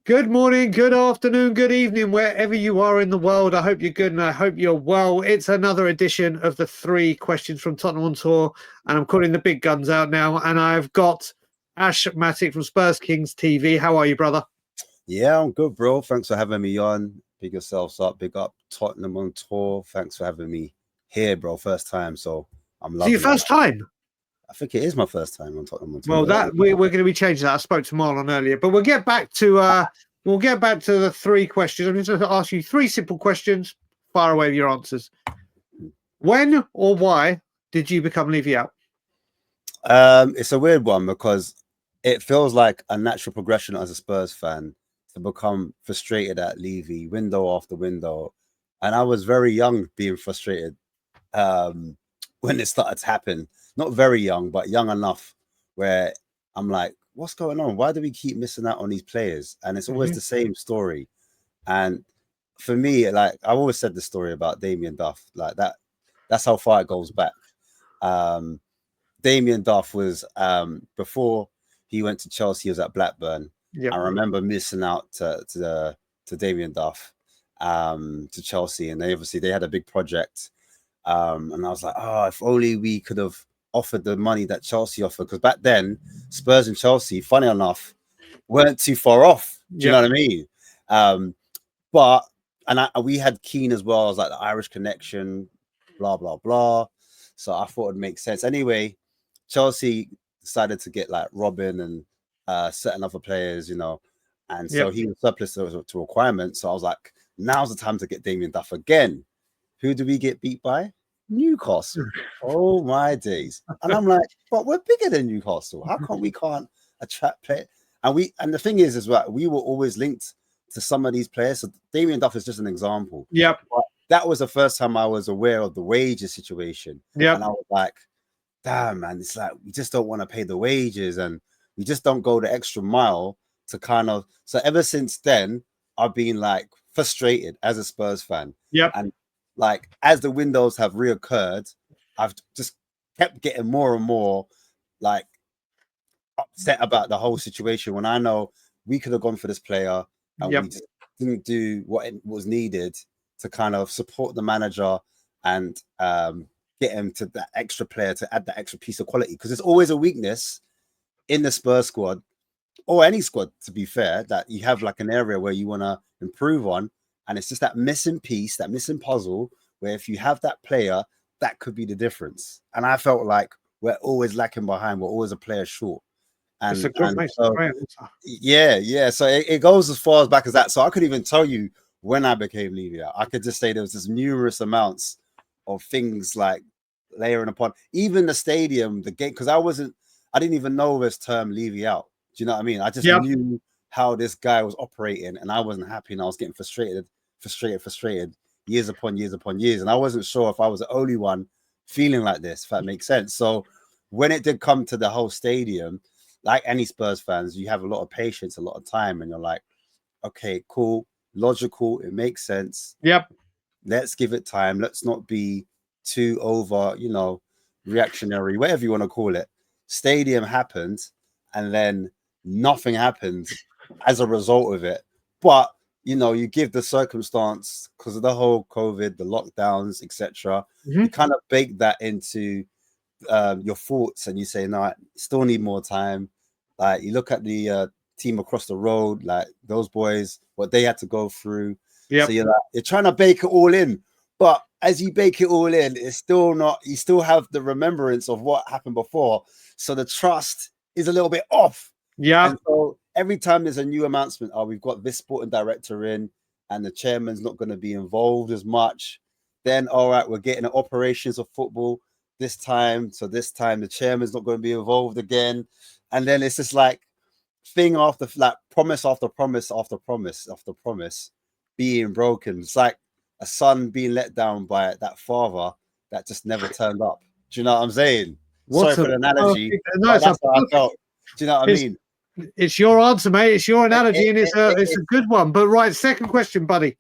Good morning, good afternoon, good evening, wherever you are in the world. I hope you're good and I hope you're well. It's another edition of the 3 questions from Tottenham on tour, and I'm calling the big guns out now. And I've got Ashmatic from Spurs Kings TV. How are you, brother? Yeah, I'm good, bro. Thanks for having me on. Big yourselves up. Big up Tottenham on tour. Thanks for having me here, bro. First time, so I'm So your loving it. first time? I think it is my first time on Tottenham on tour. Well, that we're going to be changing that. I spoke to Marlon earlier, but we'll get back to the 3 questions. I'm just going to ask you 3 simple questions. Fire away with your answers. When or why did you become Levy Out? It's a weird one because it feels like a natural progression as a Spurs fan to become frustrated at Levy window after window. And I was very young being frustrated when it started to happen. Not very young, but young enough where I'm like, what's going on? Why do we keep missing out on these players? And it's always the same story. And for me, like I've always said the story about Damien Duff, like that's how far it goes back. Damien Duff was before he went to Chelsea, he was at Blackburn. Yep. I remember missing out to Damien Duff to Chelsea, and they had a big project. And I was like, oh, if only we could have offered the money that Chelsea offered, because back then Spurs and Chelsea, funny enough, weren't too far off. Do you know what I mean? But we had Keane as well as like the Irish connection, blah blah blah. So I thought it'd make sense. Anyway, Chelsea decided to get like Robin and certain other players, and so he was surplus to requirements. So I was like, now's the time to get Damien Duff again. Who do we get beat by? Newcastle. Oh my days! And I'm like, but we're bigger than Newcastle. How come we can't attract players? And the thing is, as well, we were always linked to some of these players. So Damien Duff is just an example. Yep. But that was the first time I was aware of the wages situation. Yep. And I was like, damn, man, it's like we just don't want to pay the wages and we just don't go the extra mile to kind of. So ever since then, I've been like frustrated as a Spurs fan. Yep. And like as the windows have reoccurred, I've just kept getting more and more like upset about the whole situation when I know we could have gone for this player and we just didn't do what it was needed to kind of support the manager and get him to that extra player to add that extra piece of quality, because there's always a weakness in the Spurs squad or any squad, to be fair, that you have like an area where you want to improve on, and it's just that missing piece, that missing puzzle, where if you have that player, that could be the difference. And I felt like we're always lacking behind, we're always a player short. And, so, yeah. So it goes as far as back as that. So I couldn't even tell you when I became Levy Out. I could just say there was just numerous amounts of things like layering upon, even the stadium, the game, because I didn't even know this term Levy Out. Do you know what I mean? I just knew how this guy was operating, and I wasn't happy, and I was getting frustrated years upon years. And I wasn't sure if I was the only one feeling like this, if that makes sense. So when it did come to the whole stadium, like any Spurs fans, you have a lot of patience, a lot of time, and you're like, okay, cool, logical, it makes sense. Yep. Let's give it time. Let's not be too over, reactionary, whatever you want to call it. Stadium happened, and then nothing happened as a result of it. But, you give the circumstance because of the whole COVID, the lockdowns, etc. You kind of bake that into your thoughts, and you say, no, I still need more time. Like you look at the team across the road, like those boys, what they had to go through. So you're trying to bake it all in, but as you bake it all in, it's still not, you still have the remembrance of what happened before, so the trust is a little bit off. And so every time there's a new announcement, we've got this sporting director in and the chairman's not going to be involved as much, then all right, we're getting the operations of football this time. So this time the chairman's not going to be involved again. And then it's just like thing after like promise after promise after promise after promise being broken. It's like a son being let down by that father that just never turned up. Do you know what I'm saying? Sorry for the analogy. That's how I felt. Do you know what I mean? It's your answer, mate. It's your analogy, and it's a good one. But right, second question, buddy.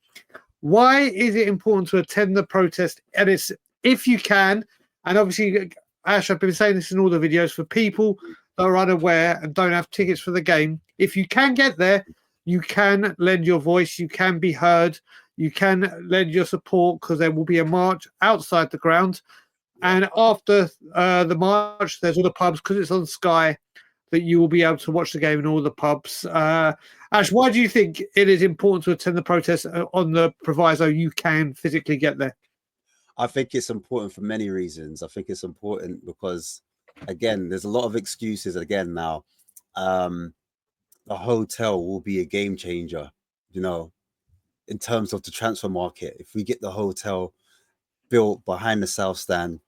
Why is it important to attend the protest? And it's, if you can, and obviously, Ash, I've been saying this in all the videos, for people that are unaware and don't have tickets for the game, if you can get there, you can lend your voice, you can be heard, you can lend your support, because there will be a march outside the ground. And after the march, there's all the pubs, because it's on Sky, that you will be able to watch the game in all the pubs. Ash, why do you think it is important to attend the protest on the proviso you can physically get there? I think it's important for many reasons. I think it's important because, again, there's a lot of excuses again now. The hotel will be a game changer, in terms of the transfer market. If we get the hotel built behind the South Stand,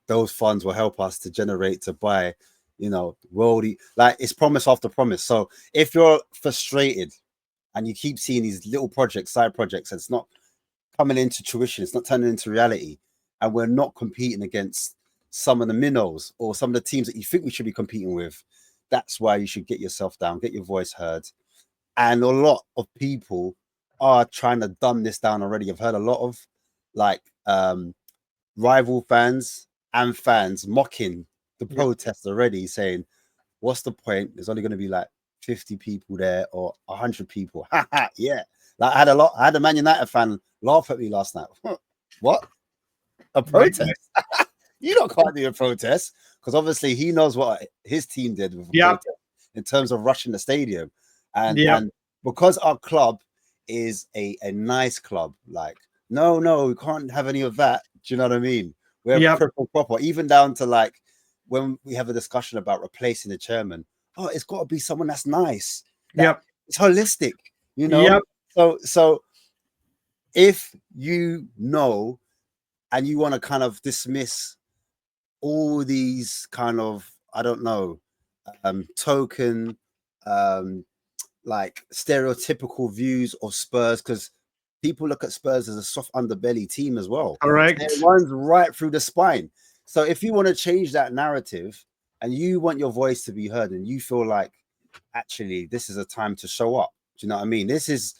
those funds will help us to buy, worldy, like it's promise after promise. So if you're frustrated and you keep seeing these little projects, side projects, and it's not coming into tuition, it's not turning into reality, and we're not competing against some of the minnows or some of the teams that you think we should be competing with, that's why you should get yourself down, get your voice heard. And a lot of people are trying to dumb this down already. I've heard a lot of rival fans and fans mocking the protest already, saying, what's the point? There's only going to be like 50 people there or 100 people. Yeah. Like I had a Man United fan laugh at me last night. What? A protest? You can't do a protest, because obviously he knows what his team did with a protest in terms of rushing the stadium. And because our club is a nice club, like, no, we can't have any of that. Do you know what I mean? We're proper, even down to like when we have a discussion about replacing the chairman. Oh, it's got to be someone that's nice. It's holistic, So if and you want to kind of dismiss all these kind of, I don't know, token, like stereotypical views of Spurs, because people look at Spurs as a soft underbelly team as well. Correct. It runs right through the spine. So if you want to change that narrative and you want your voice to be heard and you feel like, actually, this is a time to show up. Do you know what I mean? This is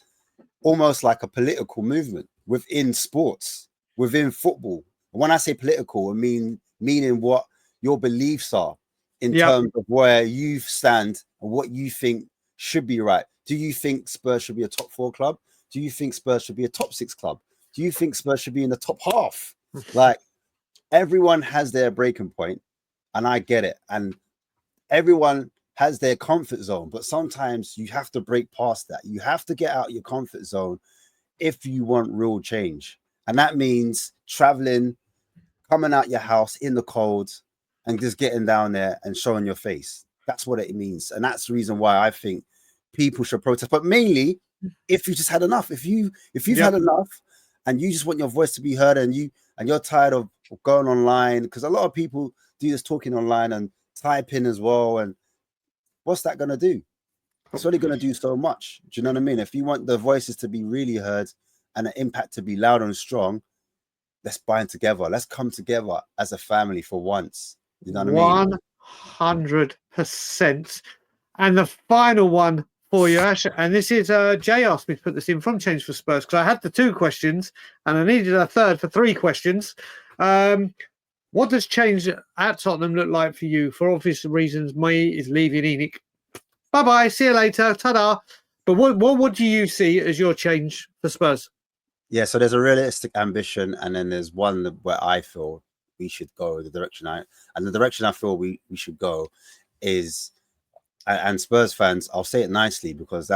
almost like a political movement within sports, within football. When I say political, I mean meaning what your beliefs are in terms of where you stand and what you think should be right. Do you think Spurs should be a top 4 club? Do you think Spurs should be a top 6 club? Do you think Spurs should be in the top half? Like, everyone has their breaking point, and I get it. And everyone has their comfort zone, but sometimes you have to break past that. You have to get out your comfort zone if you want real change. And that means traveling, coming out your house in the cold, and just getting down there and showing your face. That's what it means. And that's the reason why I think people should protest. But mainly, if you just had enough, if you've had enough and you just want your voice to be heard, and you're tired of going online, because a lot of people do this talking online and typing as well. And what's that going to do? It's only going to do so much. Do you know what I mean? If you want the voices to be really heard and the impact to be loud and strong, let's bind together. Let's come together as a family for once. You know what I mean? 100%. And the final one for you, Ash, and this is Jay asked me to put this in from Change for Spurs, because I had the 2 questions and I needed a third for 3 questions. What does change at Tottenham look like for you? For obvious reasons, me is leaving ENIC. Bye-bye, see you later, ta-da. But what do you see as your change for Spurs? Yeah, so there's a realistic ambition, and then there's one where I feel we should go, the direction I feel we should go is, and Spurs fans, I'll say it nicely, because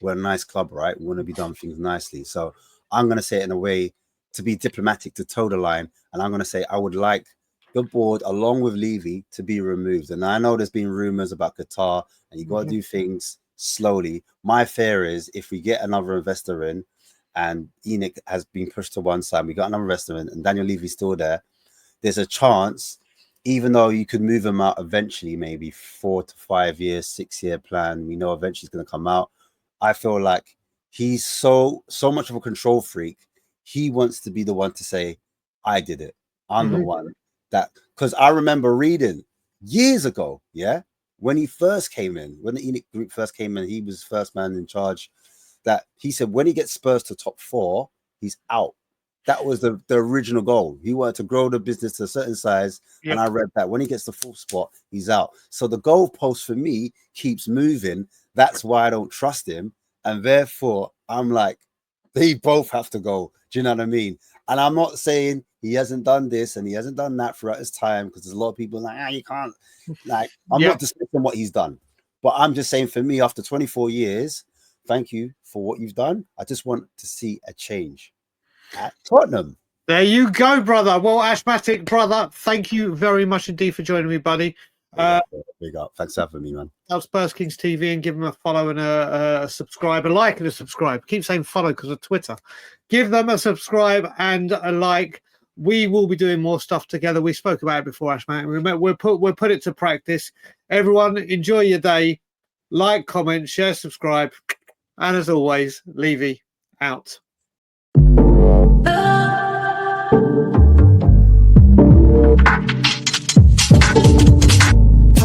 we're a nice club, right? We want to be done things nicely. So I'm going to say it in a way to be diplomatic, to toe the line. And I'm going to say I would like the board, along with Levy, to be removed. And I know there's been rumors about Qatar, and you got to do things slowly. My fear is, if we get another investor in, and ENIC has been pushed to one side, we got another investor in, and Daniel Levy's still there, there's a chance, even though you could move him out eventually, maybe 4 to 5 years, 6-year plan, we know eventually he's going to come out. I feel like he's so much of a control freak. He wants to be the one to say, I did it. I'm the one that, because I remember reading years ago, when he first came in, when the ENIC group first came in, he was first man in charge, that he said when he gets Spurs to top 4, he's out. That was the original goal. He wanted to grow the business to a certain size. And I read that when he gets the 4th spot, he's out. So the goalpost for me keeps moving. That's why I don't trust him. And therefore, I'm like, they both have to go. Do you know what I mean? And I'm not saying he hasn't done this and he hasn't done that throughout his time, because there's a lot of people like, you can't. Like, I'm not dismissing what he's done, but I'm just saying, for me, after 24 years, thank you for what you've done. I just want to see a change at Tottenham. There you go, brother. Well, Ashmatic, brother, thank you very much indeed for joining me, buddy. Big up. Thanks for having me, man. Spurs Kings TV, and give them a follow and a subscribe, a like and a subscribe. Keep saying follow because of Twitter. Give them a subscribe and a like. We will be doing more stuff together. We spoke about it before, Ashmatic. We'll put it to practice. Everyone, enjoy your day. Like, comment, share, subscribe, and as always, Levy out.